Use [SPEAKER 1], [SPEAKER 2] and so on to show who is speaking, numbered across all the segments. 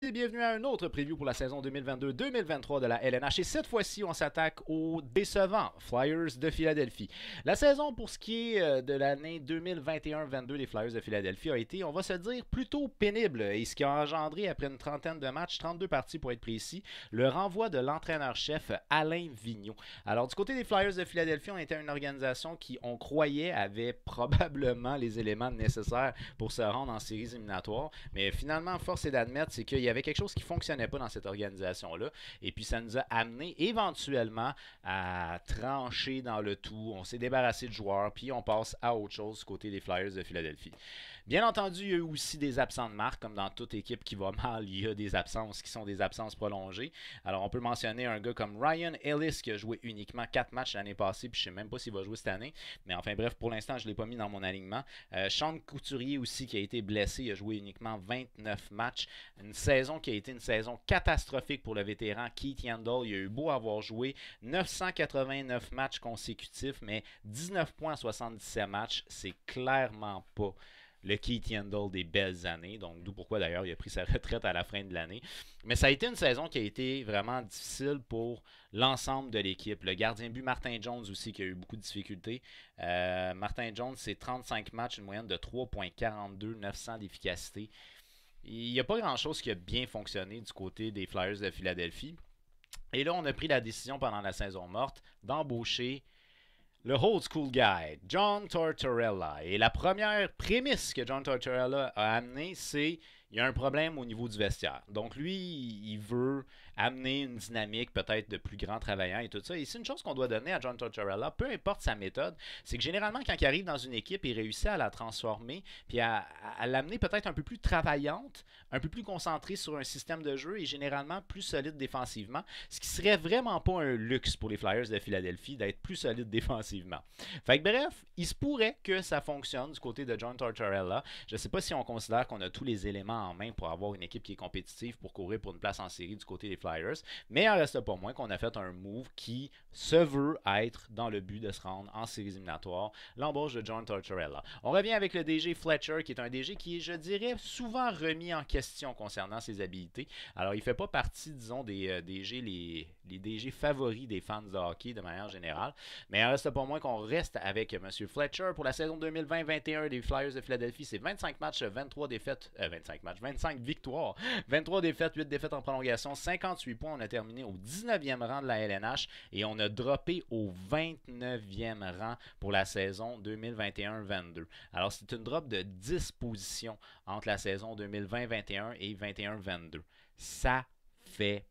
[SPEAKER 1] Et bienvenue à un autre preview pour la saison 2022-2023 de la LNH. Et cette fois-ci, on s'attaque aux décevants Flyers de Philadelphie. La saison pour ce qui est de l'année 2021-22 des Flyers de Philadelphie a été, on va se dire, plutôt pénible. Et ce qui a engendré, après une trentaine de matchs, 32 parties pour être précis, le renvoi de l'entraîneur-chef Alain Vigneault. Alors, du côté des Flyers de Philadelphie, on était une organisation qui, on croyait, avait probablement les éléments nécessaires pour se rendre en séries éliminatoires. Mais finalement, force est d'admettre, c'est qu'il y avait quelque chose qui ne fonctionnait pas dans cette organisation-là. Et puis ça nous a amené éventuellement à trancher dans le tout. On s'est débarrassé de joueurs, puis on passe à autre chose du côté des Flyers de Philadelphie. Bien entendu, il y a eu aussi des absents de marque, comme dans toute équipe qui va mal, il y a des absences qui sont des absences prolongées. Alors on peut mentionner un gars comme Ryan Ellis qui a joué uniquement 4 matchs l'année passée, puis je ne sais même pas s'il va jouer cette année. Mais enfin bref, pour l'instant, je ne l'ai pas mis dans mon alignement. Sean Couturier aussi qui a été blessé, il a joué uniquement 29 matchs. Une saison qui a été une saison catastrophique pour le vétéran Keith Yandle. Il a eu beau avoir joué 989 matchs consécutifs, mais 19 points en 77 matchs, c'est clairement pas le Keith Yandle des belles années. Donc, d'où pourquoi d'ailleurs il a pris sa retraite à la fin de l'année. Mais ça a été une saison qui a été vraiment difficile pour l'ensemble de l'équipe. Le gardien de but Martin Jones aussi qui a eu beaucoup de difficultés. Martin Jones, c'est 35 matchs, une moyenne de 3,42, 900 d'efficacité. Il n'y a pas grand-chose qui a bien fonctionné du côté des Flyers de Philadelphie. Et là, on a pris la décision pendant la saison morte d'embaucher le old school guy, John Tortorella. Et la première prémisse que John Tortorella a amenée, c'est il y a un problème au niveau du vestiaire. Donc lui, il veut amener une dynamique peut-être de plus grands travaillants et tout ça. Et c'est une chose qu'on doit donner à John Tortorella, peu importe sa méthode, c'est que généralement quand il arrive dans une équipe, il réussit à la transformer puis à l'amener peut-être un peu plus travaillante, un peu plus concentrée sur un système de jeu et généralement plus solide défensivement, ce qui serait vraiment pas un luxe pour les Flyers de Philadelphie d'être plus solide défensivement. Fait que bref, il se pourrait que ça fonctionne du côté de John Tortorella. Je ne sais pas si on considère qu'on a tous les éléments en main pour avoir une équipe qui est compétitive pour courir pour une place en série du côté des Flyers, mais il en reste pas moins qu'on a fait un move qui se veut être dans le but de se rendre en séries éliminatoires, l'embauche de John Tortorella. On revient avec le DG Fletcher, qui est un DG qui est, je dirais, souvent remis en question concernant ses habilités. Alors, il ne fait pas partie, disons, des DG, les DG favoris des fans de hockey de manière générale, mais il en reste pas moins qu'on reste avec M. Fletcher pour la saison 2020-21 des Flyers de Philadelphie. C'est 25 matchs, 23 défaites, 25 victoires, 23 défaites, 8 défaites en prolongation, 58 points. On a terminé au 19e rang de la LNH et on a droppé au 29e rang pour la saison 2021-22. Alors, c'est une drop de 10 positions entre la saison 2020-21 et 21-22. Ça fait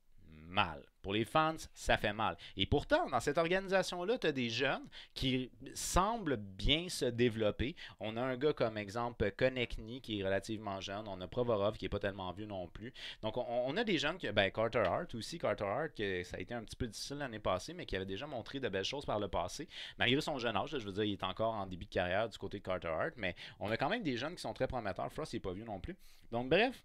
[SPEAKER 1] mal. Pour les fans, ça fait mal. Et pourtant, dans cette organisation-là, tu as des jeunes qui semblent bien se développer. On a un gars comme exemple Konechny qui est relativement jeune. On a Provorov qui n'est pas tellement vieux non plus. Donc, on a des jeunes, Carter Hart aussi. Carter Hart, ça a été un petit peu difficile l'année passée, mais qui avait déjà montré de belles choses par le passé. Malgré son jeune âge, je veux dire, il est encore en début de carrière du côté de Carter Hart, mais on a quand même des jeunes qui sont très prometteurs. Frost n'est pas vieux non plus. Donc, bref,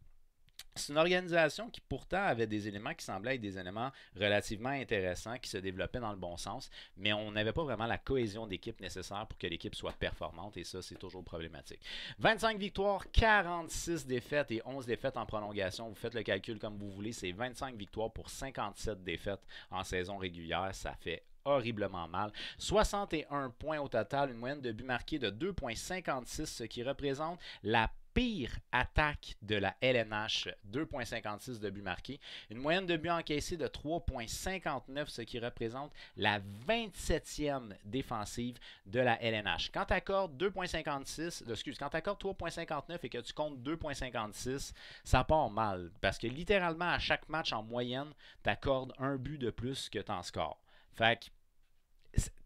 [SPEAKER 1] c'est une organisation qui pourtant avait des éléments qui semblaient être des éléments relativement intéressants, qui se développaient dans le bon sens, mais on n'avait pas vraiment la cohésion d'équipe nécessaire pour que l'équipe soit performante, et ça, c'est toujours problématique. 25 victoires, 46 défaites et 11 défaites en prolongation. Vous faites le calcul comme vous voulez, c'est 25 victoires pour 57 défaites en saison régulière. Ça fait horriblement mal. 61 points au total, une moyenne de buts marqués de 2,56, ce qui représente la pire attaque de la LNH, 2,56 de buts marqués. Une moyenne de buts encaissés de 3,59, ce qui représente la 27e défensive de la LNH. Quand tu accordes 3,59 et que tu comptes 2,56, ça part mal. Parce que littéralement, à chaque match en moyenne, tu accordes un but de plus que tu en scores. Fait que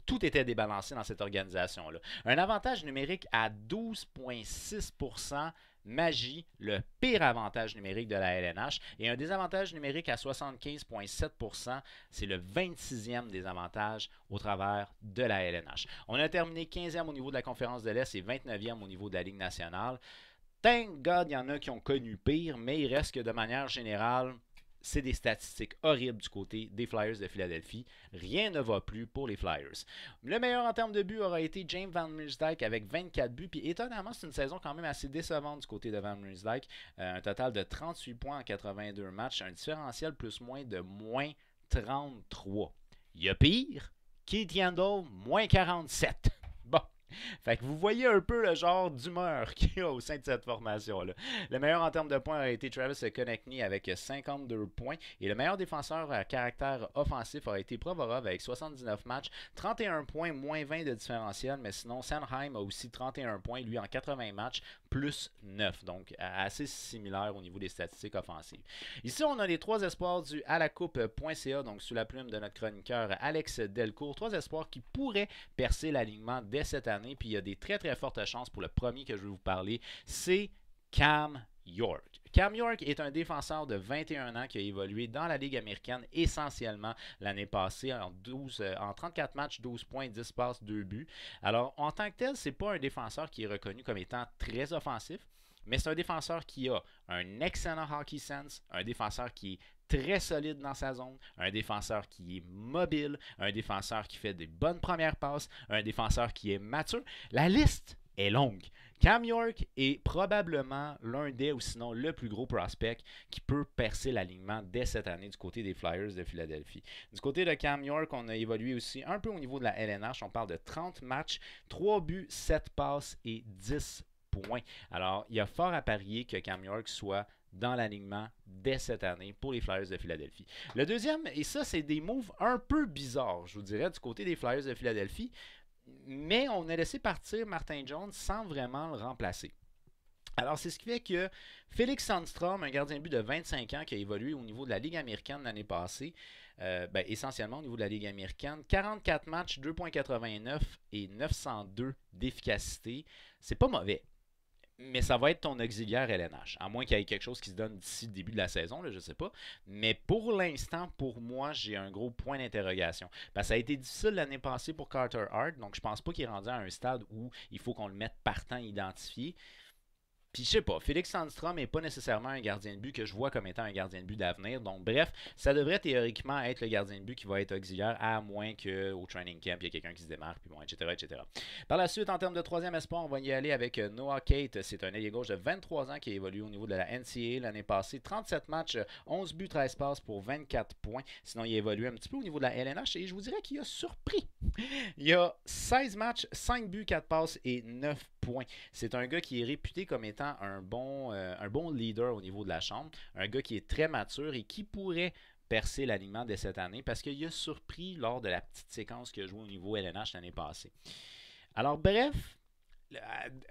[SPEAKER 1] tout était débalancé dans cette organisation-là. Un avantage numérique à 12,6%, Magie, le pire avantage numérique de la LNH, et un désavantage numérique à 75,7%, c'est le 26e désavantage au travers de la LNH. On a terminé 15e au niveau de la conférence de l'Est et 29e au niveau de la Ligue nationale. Thank God, il y en a qui ont connu pire, mais il reste que de manière générale, c'est des statistiques horribles du côté des Flyers de Philadelphie. Rien ne va plus pour les Flyers. Le meilleur en termes de buts aura été James Van Riemsdyk avec 24 buts. Puis étonnamment, c'est une saison quand même assez décevante du côté de Van Riemsdyk. Un total de 38 points en 82 matchs. Un différentiel plus-moins de moins 33. Il y a pire. Keith Yandel, moins 47. Bon. Fait que vous voyez un peu le genre d'humeur qu'il y a au sein de cette formation-là. Le meilleur en termes de points a été Travis Konechny avec 52 points. Et le meilleur défenseur à caractère offensif a été Provorov avec 79 matchs, 31 points, moins 20 de différentiel. Mais sinon, Sanheim a aussi 31 points, lui en 80 matchs, plus 9. Donc, assez similaire au niveau des statistiques offensives. Ici, on a les 3 espoirs du alacoupe.ca, donc sous la plume de notre chroniqueur Alex Delcourt. 3 espoirs qui pourraient percer l'alignement dès cette année. Puis il y a des très très fortes chances pour le premier que je vais vous parler, c'est Cam York. Cam York est un défenseur de 21 ans qui a évolué dans la Ligue américaine essentiellement l'année passée en 34 matchs, 12 points, 10 passes, 2 buts. Alors en tant que tel, c'est pas un défenseur qui est reconnu comme étant très offensif, mais c'est un défenseur qui a un excellent hockey sense, un défenseur qui est très solide dans sa zone, un défenseur qui est mobile, un défenseur qui fait des bonnes premières passes, un défenseur qui est mature. La liste est longue. Cam York est probablement l'un des, ou sinon le plus gros prospect qui peut percer l'alignement dès cette année du côté des Flyers de Philadelphie. Du côté de Cam York, on a évolué aussi un peu au niveau de la LNH. On parle de 30 matchs, 3 buts, 7 passes et 10 points. Alors, il y a fort à parier que Cam York soit dans l'alignement dès cette année pour les Flyers de Philadelphie. Le deuxième, et ça, c'est des moves un peu bizarres, je vous dirais, du côté des Flyers de Philadelphie, mais on a laissé partir Martin Jones sans vraiment le remplacer. Alors, c'est ce qui fait que Felix Sandstrom, un gardien de but de 25 ans qui a évolué au niveau de la Ligue américaine l'année passée, essentiellement au niveau de la Ligue américaine, 44 matchs, 2,89 et 902 d'efficacité. C'est pas mauvais. Mais ça va être ton auxiliaire LNH. À moins qu'il y ait quelque chose qui se donne d'ici le début de la saison, là, je ne sais pas. Mais pour l'instant, pour moi, j'ai un gros point d'interrogation. Parce que ça a été difficile l'année passée pour Carter Hart. Donc, je pense pas qu'il est rendu à un stade où il faut qu'on le mette partant identifié. Puis je sais pas, Felix Sandstrom n'est pas nécessairement un gardien de but que je vois comme étant un gardien de but d'avenir. Donc bref, ça devrait théoriquement être le gardien de but qui va être auxiliaire, à moins qu'au training camp, il y ait quelqu'un qui se démarque, puis bon, etc., etc. Par la suite, en termes de troisième espoir, on va y aller avec Noah Kate. C'est un ailier gauche de 23 ans qui a évolué au niveau de la NCAA l'année passée. 37 matchs, 11 buts, 13 passes pour 24 points. Sinon, il a évolué un petit peu au niveau de la LNH et je vous dirais qu'il a surpris. Il y a 16 matchs, 5 buts, 4 passes et 9 points. C'est un gars qui est réputé comme étant un bon leader au niveau de la chambre, un gars qui est très mature et qui pourrait percer l'alignement de cette année parce qu'il a surpris lors de la petite séquence qu'il a joué au niveau LNH l'année passée. Alors bref,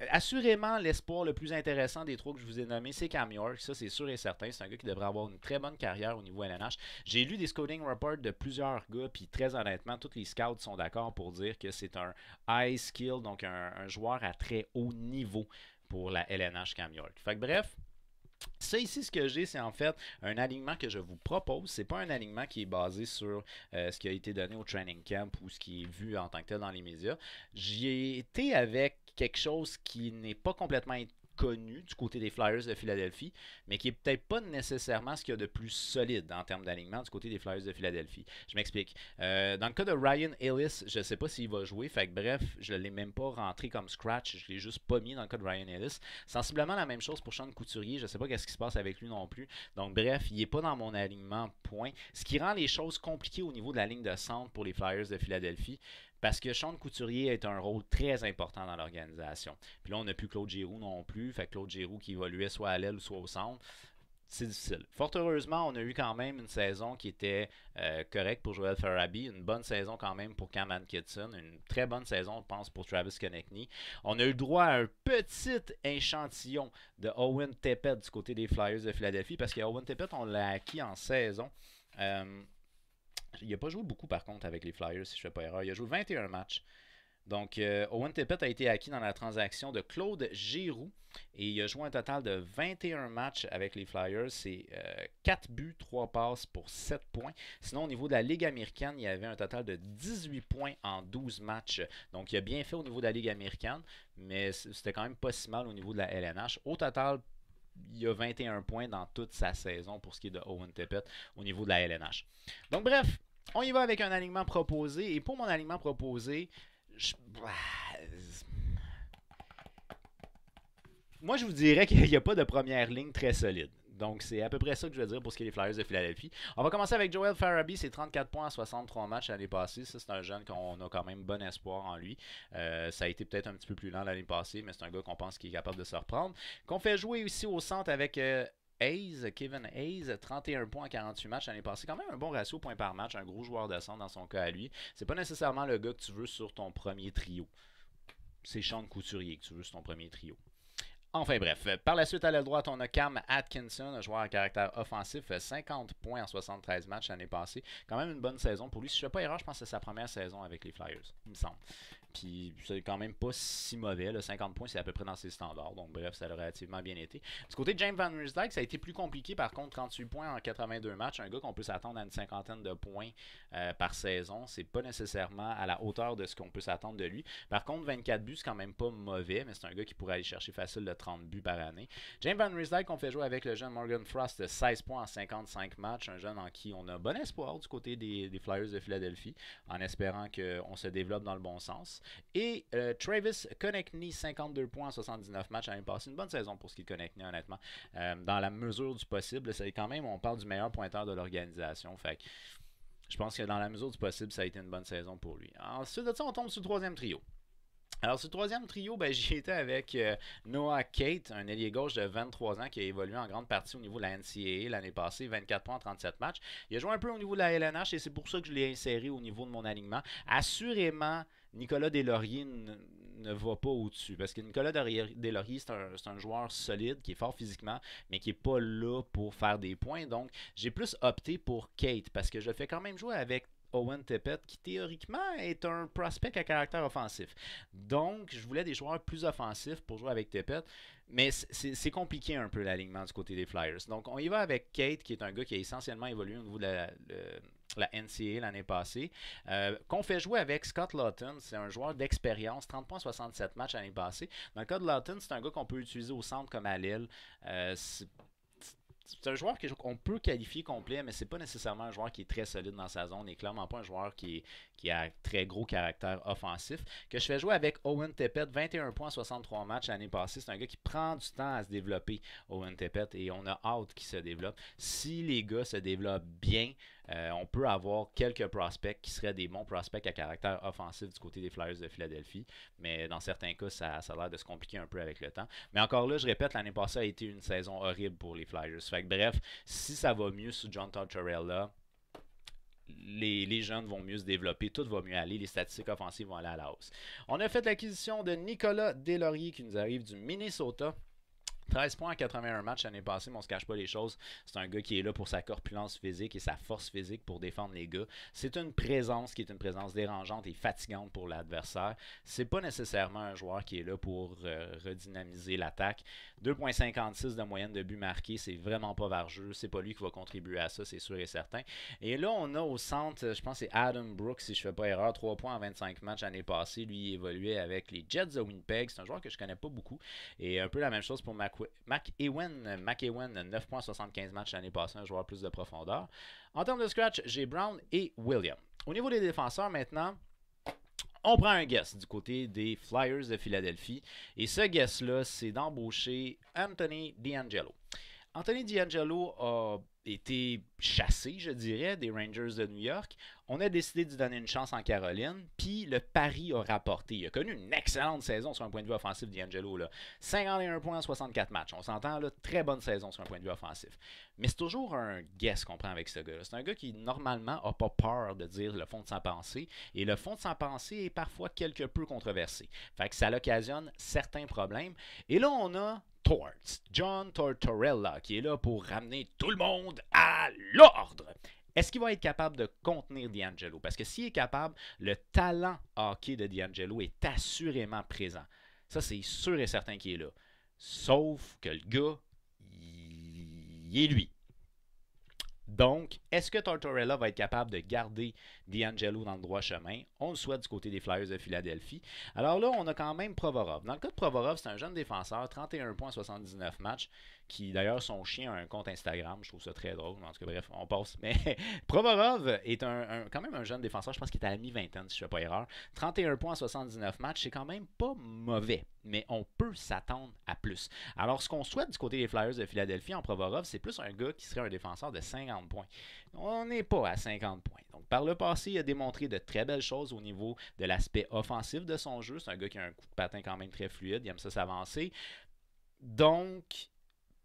[SPEAKER 1] assurément l'espoir le plus intéressant des trois que je vous ai nommés, c'est Cam York. Ça, c'est sûr et certain. C'est un gars qui devrait avoir une très bonne carrière au niveau LNH. J'ai lu des scouting reports de plusieurs gars, puis très honnêtement, tous les scouts sont d'accord pour dire que c'est un high skill, donc un joueur à très haut niveau pour la LNH Cam York. Fait que bref, ça ici, ce que j'ai, c'est en fait un alignement que je vous propose. C'est pas un alignement qui est basé sur ce qui a été donné au training camp ou ce qui est vu en tant que tel dans les médias. J'y ai été avec quelque chose qui n'est pas complètement connu du côté des Flyers de Philadelphie, mais qui est peut-être pas nécessairement ce qu'il y a de plus solide en termes d'alignement du côté des Flyers de Philadelphie. Je m'explique. Dans le cas de Ryan Ellis, je ne sais pas s'il va jouer, fait que bref, je ne l'ai même pas rentré comme scratch, je ne l'ai juste pas mis dans le cas de Ryan Ellis. Sensiblement la même chose pour Sean Couturier, je ne sais pas ce qui se passe avec lui non plus. Donc bref, il n'est pas dans mon alignement, point. Ce qui rend les choses compliquées au niveau de la ligne de centre pour les Flyers de Philadelphie. Parce que Sean Couturier est un rôle très important dans l'organisation. Puis là, on n'a plus Claude Giroux non plus. Fait que Claude Giroux qui évoluait soit à l'aile ou soit au centre. C'est difficile. Fort heureusement, on a eu quand même une saison qui était correcte pour Joel Farabee. Une bonne saison quand même pour Cam Atkinson. Une très bonne saison, je pense, pour Travis Konechny. On a eu droit à un petit échantillon de Owen Tippett du côté des Flyers de Philadelphie. Parce que Owen Tippett, on l'a acquis en saison. Il n'a pas joué beaucoup par contre avec les Flyers, si je ne fais pas erreur. Il a joué 21 matchs. Donc, Owen Tippett a été acquis dans la transaction de Claude Giroux et il a joué un total de 21 matchs avec les Flyers. C'est 4 buts, 3 passes pour 7 points. Sinon, au niveau de la Ligue américaine, il y avait un total de 18 points en 12 matchs. Donc, il a bien fait au niveau de la Ligue américaine, mais c'était quand même pas si mal au niveau de la LNH. Au total, il y a 21 points dans toute sa saison pour ce qui est de Owen Tippett au niveau de la LNH. Donc bref, on y va avec un alignement proposé. Et pour mon alignement proposé, moi je vous dirais qu'il n'y a pas de première ligne très solide. Donc, c'est à peu près ça que je veux dire pour ce qui est des Flyers de Philadelphie. On va commencer avec Joel Farabee. C'est 34 points en 63 matchs l'année passée. Ça, c'est un jeune qu'on a quand même bon espoir en lui. Ça a été peut-être un petit peu plus lent l'année passée, mais c'est un gars qu'on pense qu'il est capable de se reprendre. Qu'on fait jouer aussi au centre avec Kevin Hayes, 31 points en 48 matchs l'année passée. Quand même un bon ratio points par match. Un gros joueur de centre dans son cas à lui. C'est pas nécessairement le gars que tu veux sur ton premier trio. C'est Sean Couturier que tu veux sur ton premier trio. Enfin bref, par la suite à l'aile droite, on a Cam Atkinson, un joueur à caractère offensif, 50 points en 73 matchs l'année passée. Quand même une bonne saison pour lui. Si je ne fais pas erreur, je pense que c'est sa première saison avec les Flyers, il me semble. Puis c'est quand même pas si mauvais. Là. 50 points, c'est à peu près dans ses standards. Donc bref, ça a relativement bien été. Du côté de James Van Riemsdyk, ça a été plus compliqué. Par contre, 38 points en 82 matchs. Un gars qu'on peut s'attendre à une cinquantaine de points par saison. C'est pas nécessairement à la hauteur de ce qu'on peut s'attendre de lui. Par contre, 24 buts, c'est quand même pas mauvais. Mais c'est un gars qui pourrait aller chercher facile de 30 buts par année. James Van Riemsdyk, on fait jouer avec le jeune Morgan Frost, 16 points en 55 matchs. Un jeune en qui on a bon espoir du côté des Flyers de Philadelphie. En espérant qu'on se développe dans le bon sens. Et Travis Konechny, 52 points en 79 matchs l'année passée. Une bonne saison pour ce qui est Konechny, honnêtement. Dans la mesure du possible, c'est quand même, on parle du meilleur pointeur de l'organisation. Fait que je pense que dans la mesure du possible, ça a été une bonne saison pour lui. Ensuite de ça, on tombe sur le troisième trio. Alors, ce troisième trio, j'y étais avec Noah Kate, un ailier gauche de 23 ans qui a évolué en grande partie au niveau de la NCAA l'année passée, 24 points en 37 matchs. Il a joué un peu au niveau de la LNH et c'est pour ça que je l'ai inséré au niveau de mon alignement. Assurément, Nicolas Deslauriers ne va pas au-dessus. Parce que Nicolas Deslauriers, c'est un joueur solide, qui est fort physiquement, mais qui n'est pas là pour faire des points. Donc, j'ai plus opté pour Kate, parce que je fais quand même jouer avec Owen Tippett, qui théoriquement est un prospect à caractère offensif. Donc, je voulais des joueurs plus offensifs pour jouer avec Tippett. Mais c'est compliqué un peu l'alignement du côté des Flyers. Donc, on y va avec Kate, qui est un gars qui a essentiellement évolué au niveau de la NCAA l'année passée. Qu'on fait jouer avec Scott Laughton, c'est un joueur d'expérience, 30 points 67 matchs l'année passée. Dans le cas de Laughton, c'est un gars qu'on peut utiliser au centre comme à l'aile. C'est un joueur qu'on peut qualifier complet, mais c'est pas nécessairement un joueur qui est très solide dans sa zone et clairement pas un joueur qui a très gros caractère offensif. Que je fais jouer avec Owen Tippett, 21 points 63 matchs l'année passée. C'est un gars qui prend du temps à se développer, Owen Tippett, et on a hâte qu'il se développe. Si les gars se développent bien, on peut avoir quelques prospects qui seraient des bons prospects à caractère offensif du côté des Flyers de Philadelphie. Mais dans certains cas, ça a l'air de se compliquer un peu avec le temps. Mais encore là, je répète, l'année passée a été une saison horrible pour les Flyers. Fait que, bref, si ça va mieux sous John Tortorella, les jeunes vont mieux se développer, tout va mieux aller, les statistiques offensives vont aller à la hausse. On a fait l'acquisition de Nicolas Deslauriers qui nous arrive du Minnesota. 13 points en 81 matchs l'année passée, mais on se cache pas les choses. C'est un gars qui est là pour sa corpulence physique et sa force physique pour défendre les gars. C'est une présence qui est une présence dérangeante et fatigante pour l'adversaire. C'est pas nécessairement un joueur qui est là pour redynamiser l'attaque. 2,56 de moyenne de buts marqués, c'est vraiment pas vargeux. C'est pas lui qui va contribuer à ça, c'est sûr et certain. Et là, on a au centre, je pense que c'est Adam Brooks, si je fais pas erreur, 3 points en 25 matchs l'année passée. Lui, il évoluait avec les Jets de Winnipeg. C'est un joueur que je connais pas beaucoup. Et un peu la même chose pour McEwen, 9 points 75 matchs l'année passée, un joueur plus de profondeur. En termes de scratch, j'ai Brown et William. Au niveau des défenseurs maintenant, on prend un guess du côté des Flyers de Philadelphie. Et ce guess-là, c'est d'embaucher Anthony DeAngelo. Anthony DeAngelo a été chassé, je dirais, des Rangers de New York. On a décidé de lui donner une chance en Caroline, puis le pari a rapporté. Il a connu une excellente saison sur un point de vue offensif, DeAngelo. 51 points en 64 matchs. On s'entend, là, très bonne saison sur un point de vue offensif. Mais c'est toujours un guess qu'on prend avec ce gars-là. C'est un gars qui, normalement, n'a pas peur de dire le fond de sa pensée. Et le fond de sa pensée est parfois quelque peu controversé. Fait que ça occasionne certains problèmes. Et là, on a John Tortorella, qui est là pour ramener tout le monde à l'ordre. Est-ce qu'il va être capable de contenir DeAngelo? Parce que s'il est capable, le talent hockey de DeAngelo est assurément présent. Ça, c'est sûr et certain qu'il est là. Sauf que le gars, il est lui. Donc, est-ce que Tortorella va être capable de garder DeAngelo dans le droit chemin? On le souhaite du côté des Flyers de Philadelphie. Alors là, on a quand même Provorov. Dans le cas de Provorov, c'est un jeune défenseur, 31 points 79 matchs, qui d'ailleurs son chien a un compte Instagram, je trouve ça très drôle, en tout cas bref, on passe. Mais Provorov est quand même un jeune défenseur, je pense qu'il est à la mi-vingtaine si je ne fais pas erreur. 31 points en 79 matchs, c'est quand même pas mauvais, mais on peut s'attendre à plus. Alors ce qu'on souhaite du côté des Flyers de Philadelphie en Provorov, c'est plus un gars qui serait un défenseur de 50 points. On n'est pas à 50 points. Donc par le passé, il a démontré de très belles choses au niveau de l'aspect offensif de son jeu. C'est un gars qui a un coup de patin quand même très fluide, il aime ça s'avancer. Donc,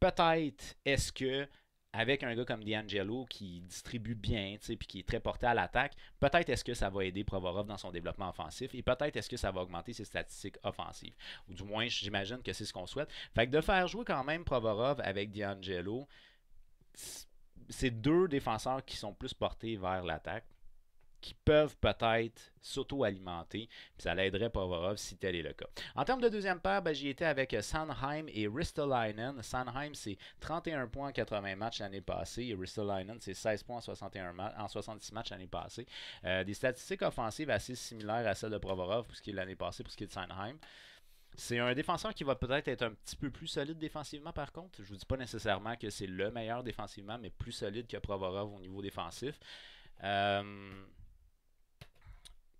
[SPEAKER 1] peut-être est-ce que avec un gars comme DeAngelo qui distribue bien et qui est très porté à l'attaque, peut-être est-ce que ça va aider Provorov dans son développement offensif et peut-être est-ce que ça va augmenter ses statistiques offensives. Ou du moins, j'imagine que c'est ce qu'on souhaite. Fait que de faire jouer quand même Provorov avec DeAngelo, c'est deux défenseurs qui sont plus portés vers l'attaque, qui peuvent peut-être s'auto-alimenter, puis ça l'aiderait Provorov si tel est le cas. En termes de deuxième paire, j'y étais avec Sanheim et Ristolainen. Sanheim, c'est 31 points en 80 matchs l'année passée, et Ristolainen, c'est 16 points en 66 matchs l'année passée. Des statistiques offensives assez similaires à celles de Provorov pour ce qui est de l'année passée, pour ce qui est de Sanheim. C'est un défenseur qui va peut-être être un petit peu plus solide défensivement par contre. Je ne vous dis pas nécessairement que c'est le meilleur défensivement, mais plus solide que Provorov au niveau défensif.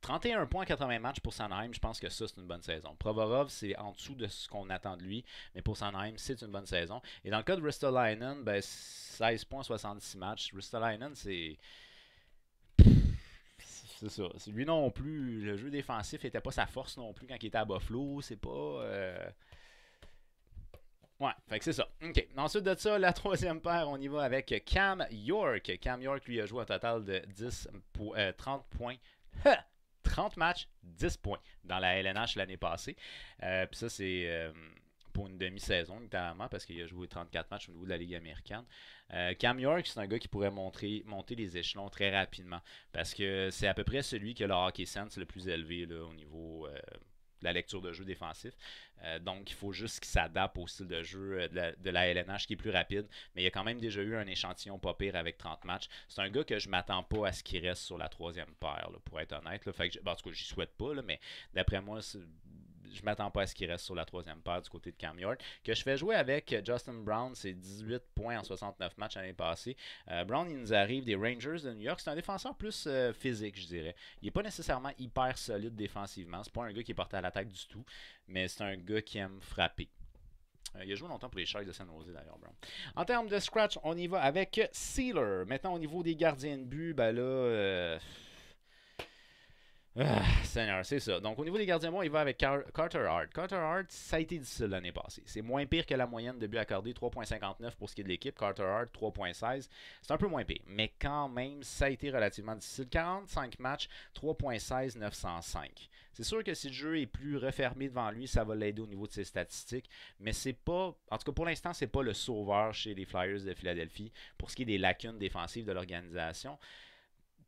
[SPEAKER 1] 31 points en 80 matchs pour Sanheim, je pense que ça, c'est une bonne saison. Provorov, c'est en dessous de ce qu'on attend de lui, mais pour Sanheim, c'est une bonne saison. Et dans le cas de Ristolainen, 16 points en 66 matchs. Ristolainen, c'est ça. Lui non plus, le jeu défensif n'était pas sa force non plus quand il était à Buffalo. C'est pas... Ouais, fait que c'est ça. OK. Ensuite de ça, la troisième paire, on y va avec Cam York. Cam York, lui, a joué un total de 30 points. 30 matchs, 10 points dans la LNH l'année passée. Puis ça, c'est pour une demi-saison, notamment, parce qu'il a joué 34 matchs au niveau de la Ligue américaine. Cam York, c'est un gars qui pourrait monter les échelons très rapidement, parce que c'est à peu près celui qui a le hockey sense le plus élevé là, au niveau de la lecture de jeu défensif. Donc, il faut juste qu'il s'adapte au style de jeu de la LNH qui est plus rapide. Mais il a quand même déjà eu un échantillon pas pire avec 30 matchs. C'est un gars que je ne m'attends pas à ce qu'il reste sur la troisième paire, là, pour être honnête. Là. Fait que en tout cas, j'y souhaite pas, là, mais d'après moi, je m'attends pas à ce qu'il reste sur la troisième paire du côté de Cam York. Que je fais jouer avec Justin Brown, c'est 18 points en 69 matchs l'année passée. Brown, il nous arrive des Rangers de New York. C'est un défenseur plus physique, je dirais. Il n'est pas nécessairement hyper solide défensivement. C'est pas un gars qui est porté à l'attaque du tout, mais c'est un gars qui aime frapper. Il a joué longtemps pour les Sharks de San Jose d'ailleurs, Brown. En termes de scratch, on y va avec Sealer. Maintenant, au niveau des gardiens de but, Seigneur, c'est ça. Donc, au niveau des gardiens, il va avec Carter Hart. Carter Hart, ça a été difficile l'année passée. C'est moins pire que la moyenne de buts accordés, 3.59 pour ce qui est de l'équipe. Carter Hart, 3.16. C'est un peu moins pire. Mais quand même, ça a été relativement difficile. 45 matchs, 3.16, 905. C'est sûr que si le jeu est plus refermé devant lui, ça va l'aider au niveau de ses statistiques. Mais c'est pas, en tout cas pour l'instant, c'est pas le sauveur chez les Flyers de Philadelphie pour ce qui est des lacunes défensives de l'organisation.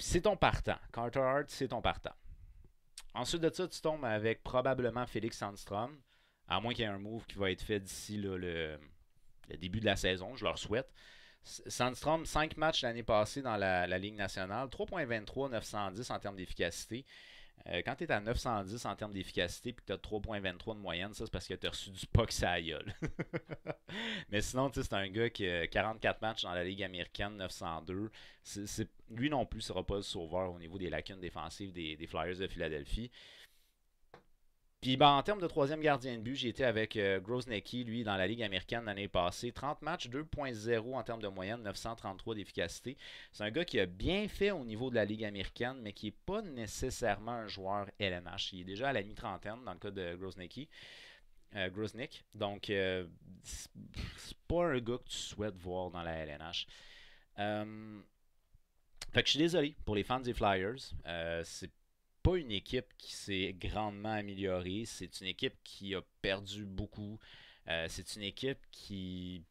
[SPEAKER 1] C'est ton partant. Carter Hart, c'est ton partant. Ensuite de ça, tu tombes avec probablement Félix Sandstrom, à moins qu'il y ait un move qui va être fait d'ici le début de la saison, je leur souhaite. Sandstrom, 5 matchs l'année passée dans la Ligue nationale, 3.23, 910 en termes d'efficacité. Quand tu es à 910 en termes d'efficacité et que tu as 3.23 de moyenne, ça c'est parce que tu as reçu du puck ça gueule. Mais sinon, c'est un gars qui a 44 matchs dans la Ligue américaine, 902. Lui non plus ne sera pas le sauveur au niveau des lacunes défensives des Flyers de Philadelphie. Puis en termes de troisième gardien de but, j'ai été avec Grosnicki, lui, dans la Ligue américaine l'année passée. 30 matchs, 2.0 en termes de moyenne, 933 d'efficacité. C'est un gars qui a bien fait au niveau de la Ligue américaine, mais qui n'est pas nécessairement un joueur LNH. Il est déjà à la mi-trentaine dans le cas de Grosnicki. Grosnick. Donc, c'est pas un gars que tu souhaites voir dans la LNH. Fait que je suis désolé pour les fans des Flyers. C'est pas une équipe qui s'est grandement améliorée. C'est une équipe qui a perdu beaucoup. C'est une équipe qui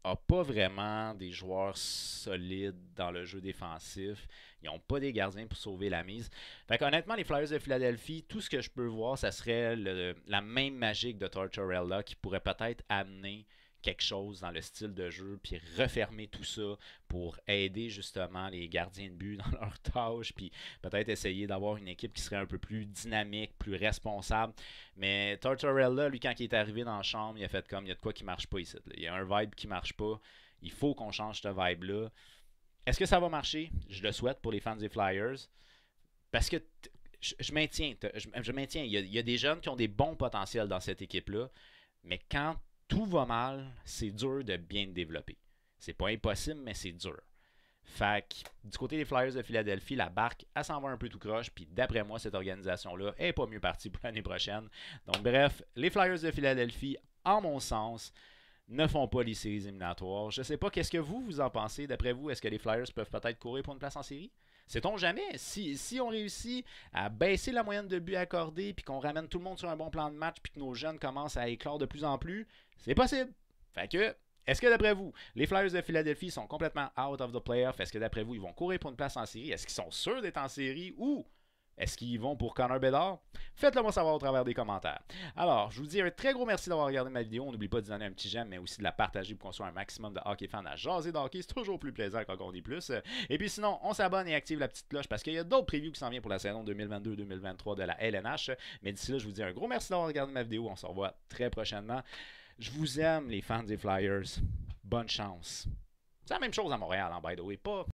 [SPEAKER 1] a pas vraiment des joueurs solides dans le jeu défensif. Ils n'ont pas des gardiens pour sauver la mise. Fait qu'honnêtement, les Flyers de Philadelphie, tout ce que je peux voir, ça serait la même magique de Tortorella qui pourrait peut-être amener quelque chose dans le style de jeu, puis refermer tout ça pour aider justement les gardiens de but dans leur tâche, puis peut-être essayer d'avoir une équipe qui serait un peu plus dynamique, plus responsable. Mais Tortorella, lui, quand il est arrivé dans la chambre, il a fait comme, il y a de quoi qui marche pas ici. Là. Il y a un vibe qui marche pas. Il faut qu'on change ce vibe-là. Est-ce que ça va marcher? Je le souhaite pour les fans des Flyers. Parce que je maintiens, je maintiens, il y a des jeunes qui ont des bons potentiels dans cette équipe-là, mais quand tout va mal, c'est dur de bien le développer. C'est pas impossible, mais c'est dur. Fait que, du côté des Flyers de Philadelphie, la barque, elle s'en va un peu tout croche, puis d'après moi, cette organisation-là est pas mieux partie pour l'année prochaine. Donc bref, les Flyers de Philadelphie, en mon sens, ne font pas les séries éliminatoires. Je ne sais pas, qu'est-ce que vous en pensez? D'après vous, est-ce que les Flyers peuvent peut-être courir pour une place en série? Sait-on jamais? Si on réussit à baisser la moyenne de buts accordés, puis qu'on ramène tout le monde sur un bon plan de match, puis que nos jeunes commencent à éclore de plus en plus, c'est possible. Fait que, est-ce que d'après vous, les Flyers de Philadelphie sont complètement out of the playoff? Est-ce que d'après vous, ils vont courir pour une place en série? Est-ce qu'ils sont sûrs d'être en série? Ou est-ce qu'ils vont pour Connor Bedard? Faites-le moi savoir au travers des commentaires. Alors, je vous dis un très gros merci d'avoir regardé ma vidéo. On n'oublie pas de donner un petit j'aime, mais aussi de la partager pour qu'on soit un maximum de hockey fans à jaser de hockey. C'est toujours plus plaisant quand on dit plus. Et puis sinon, on s'abonne et active la petite cloche parce qu'il y a d'autres previews qui s'en viennent pour la saison 2022-2023 de la LNH. Mais d'ici là, je vous dis un gros merci d'avoir regardé ma vidéo. On se revoit très prochainement. Je vous aime, les fans des Flyers. Bonne chance. C'est la même chose à Montréal, by the way. Pas